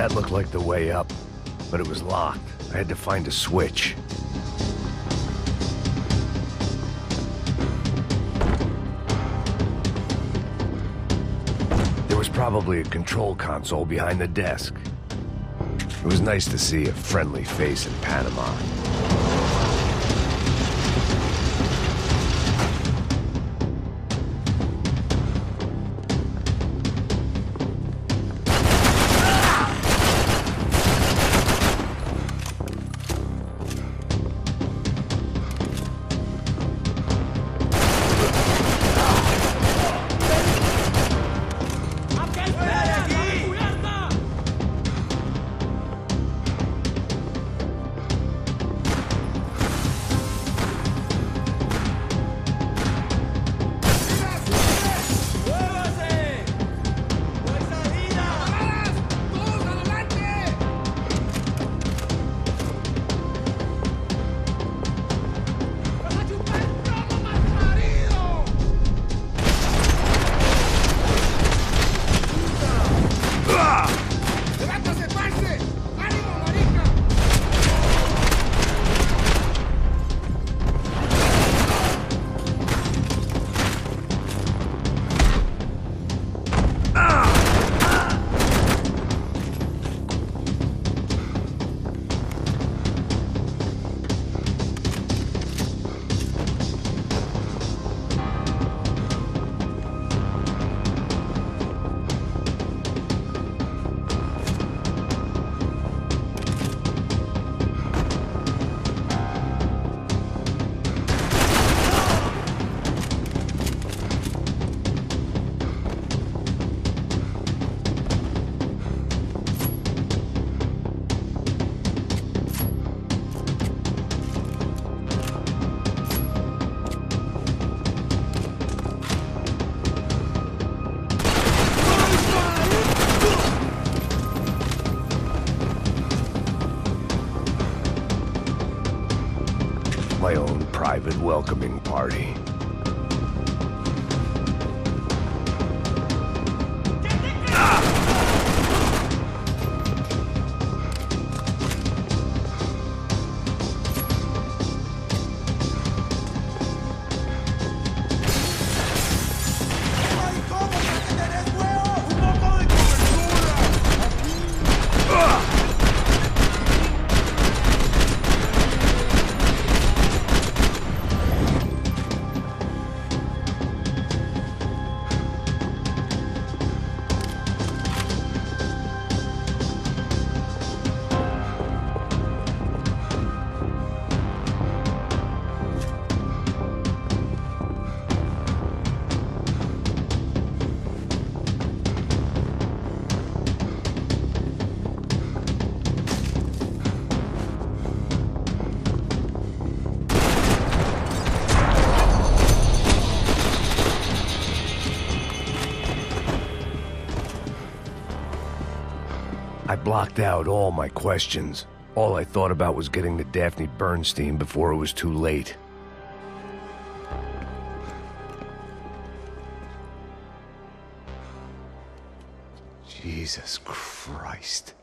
That looked like the way up, but it was locked. I had to find a switch. There was probably a control console behind the desk. It was nice to see a friendly face in Panama. My own private welcoming party. I blocked out all my questions. All I thought about was getting to Daphne Bernstein before it was too late. Jesus Christ.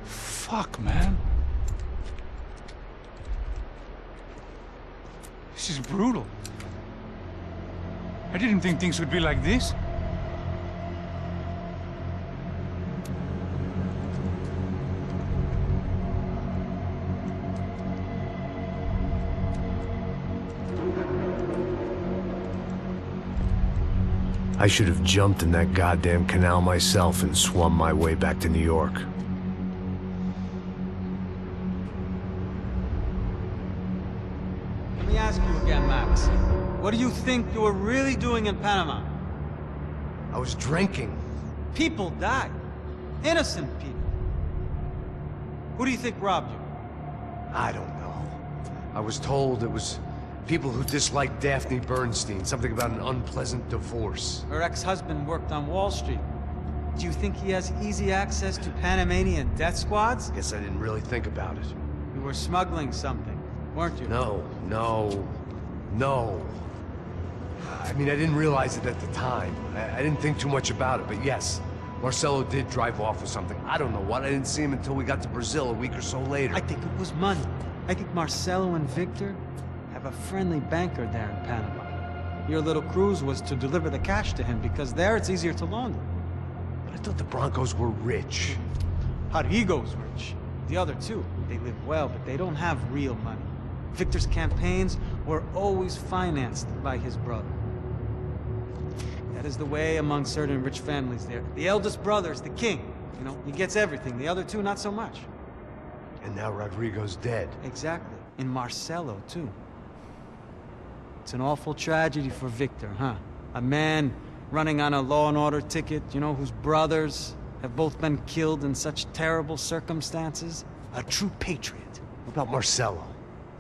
Fuck, man. This is brutal. I didn't think things would be like this. I should have jumped in that goddamn canal myself and swum my way back to New York. Let me ask you again, Max. What do you think you were really doing in Panama? I was drinking. People died. Innocent people. Who do you think robbed you? I don't know. I was told it was People who dislike Daphne Bernstein, something about an unpleasant divorce. Her ex-husband worked on Wall Street. Do you think he has easy access to Panamanian death squads? Guess I didn't really think about it. You were smuggling something, weren't you? No. I mean, I didn't realize it at the time. I didn't think too much about it, but yes, Marcelo did drive off with something. I don't know what. I didn't see him until we got to Brazil a week or so later. I think it was money. I think Marcelo and Victor have a friendly banker there in Panama. Your little cruise was to deliver the cash to him because there it's easier to launder. But I thought the Broncos were rich. Rodrigo's rich. The other two, they live well, but they don't have real money. Victor's campaigns were always financed by his brother. That is the way among certain rich families there. The eldest brother's the king. You know, he gets everything. The other two, not so much. And now Rodrigo's dead. Exactly. And Marcelo, too. It's an awful tragedy for Victor, huh? A man running on a law and order ticket, you know, whose brothers have both been killed in such terrible circumstances. A true patriot. What about Marcelo?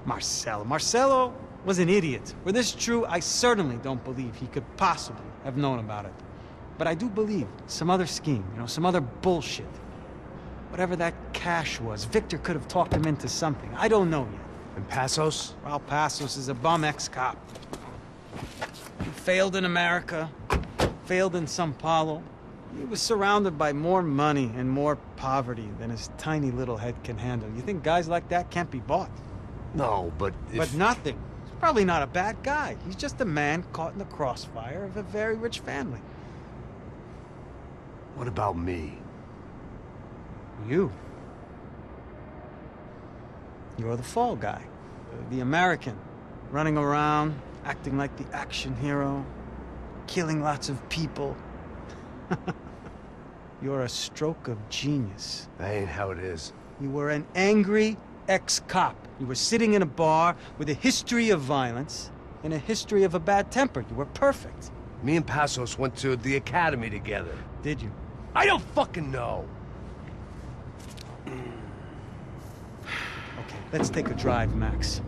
Marcelo was an idiot. Were this true, I certainly don't believe he could possibly have known about it. But I do believe some other scheme, you know, some other bullshit. Whatever that cash was, Victor could have talked him into something. I don't know yet. And Passos? Well, Passos is a bum ex-cop. He failed in America, failed in Sao Paulo. He was surrounded by more money and more poverty than his tiny little head can handle. You think guys like that can't be bought? No, but if... But nothing. He's probably not a bad guy. He's just a man caught in the crossfire of a very rich family. What about me? You. You're the fall guy. The American. Running around, acting like the action hero. Killing lots of people. You're a stroke of genius. That ain't how it is. You were an angry ex-cop. You were sitting in a bar with a history of violence and a history of a bad temper. You were perfect. Me and Passos went to the academy together. Did you? I don't fucking know. Okay, let's take a drive, Max.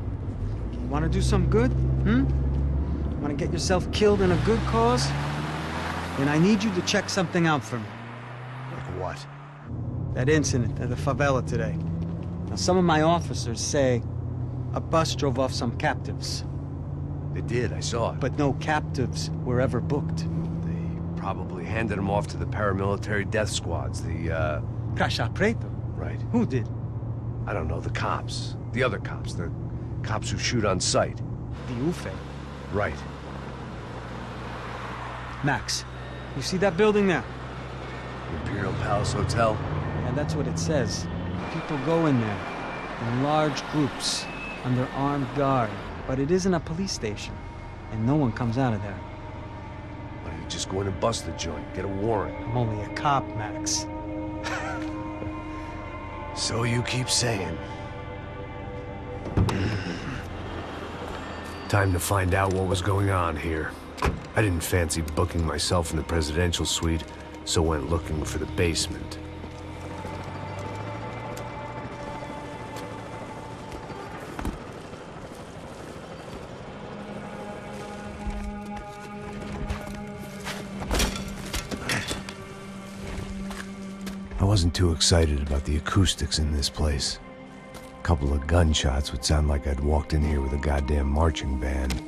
You want to do some good? Want to get yourself killed in a good cause? Then I need you to check something out for me. Like what? That incident at the favela today. Now, some of my officers say a bus drove off some captives. They did, I saw it. But no captives were ever booked. They probably handed them off to the paramilitary death squads, the, Caixa Preto? Right. Who did? I don't know, the cops. The other cops, the cops who shoot on sight. The UFE. Right. Max, you see that building there? Imperial Palace Hotel? And that's what it says. People go in there, in large groups, under armed guard. But it isn't a police station, and no one comes out of there. Why don't you just go in and bust the joint, get a warrant? I'm only a cop, Max. So you keep saying. Time to find out what was going on here. I didn't fancy booking myself in the presidential suite, so went looking for the basement. I wasn't too excited about the acoustics in this place. A couple of gunshots would sound like I'd walked in here with a goddamn marching band.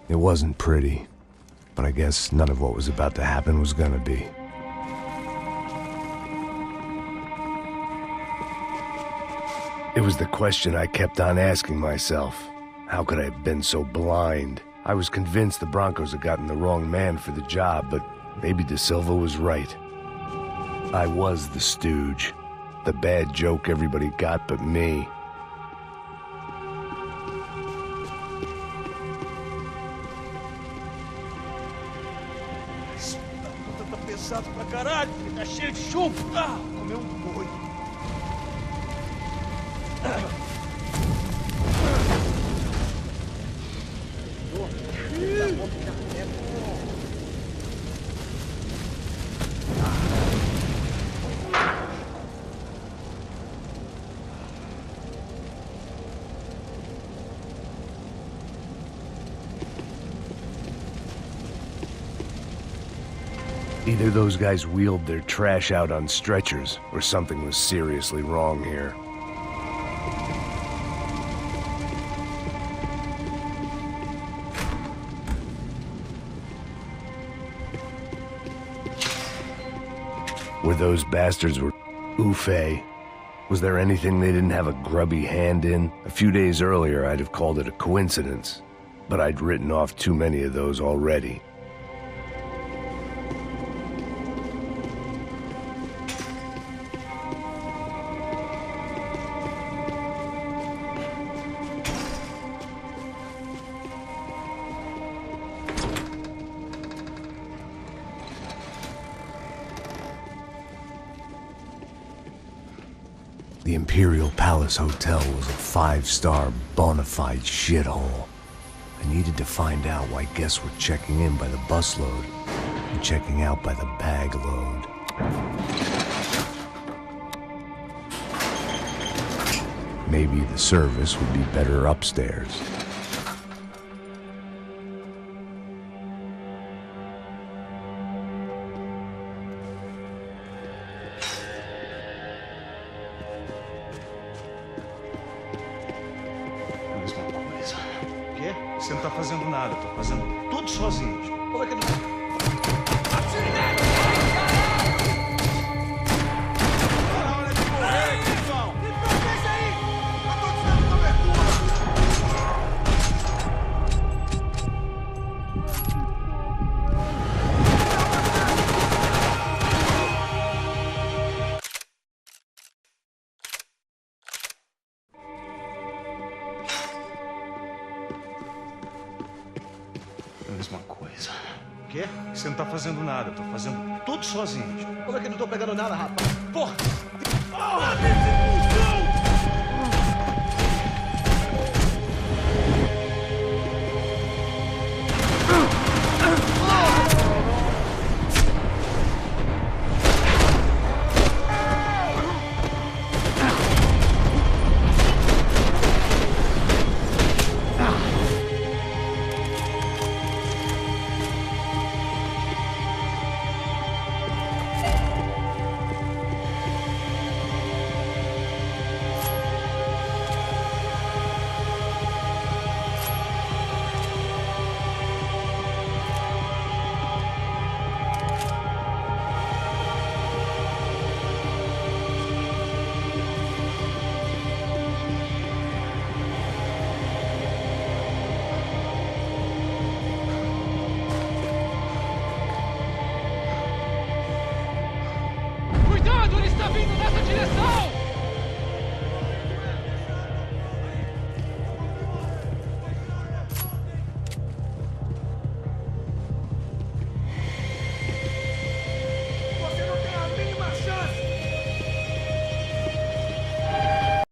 It wasn't pretty, but I guess none of what was about to happen was gonna be. It was the question I kept on asking myself. How could I have been so blind? I was convinced the Broncos had gotten the wrong man for the job, but maybe De Silva was right. I was the stooge. The bad joke everybody got but me. Pesado pra caralho, tá cheio de chumbo. Comeu boi. Either those guys wheeled their trash out on stretchers, or something was seriously wrong here. Were those bastards Ufe? Was there anything they didn't have a grubby hand in? A few days earlier, I'd have called it a coincidence, but I'd written off too many of those already. The Imperial Palace Hotel was a five-star, bona fide shithole. I needed to find out why guests were checking in by the busload and checking out by the bag load. Maybe the service would be better upstairs. Você não tá fazendo nada, tô fazendo tudo sozinho. Como é que não... Mesma coisa. O quê? Você não tá fazendo nada, tô fazendo tudo sozinho. Como é que não tô pegando nada, rapaz? Porra!